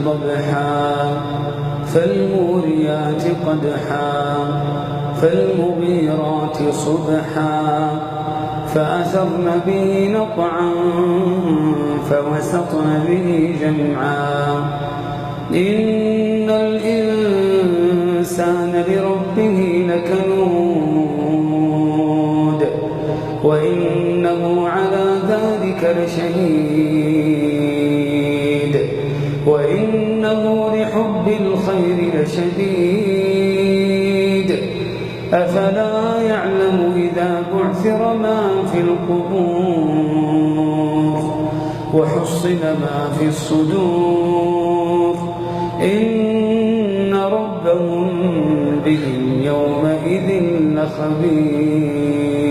ضبحا فالموريات قدحا فالمغيرات صبحا فأثرن به نقعا فوسطن به جمعا إن الإنسان لربه لكنود وإنه على ذلك لشهيد وإنه لحب الخير لشديد أفلا يعلم إذا بعثر ما في القبور وحصل ما في الصدور إن ربهم بهم يومئذ لخبير.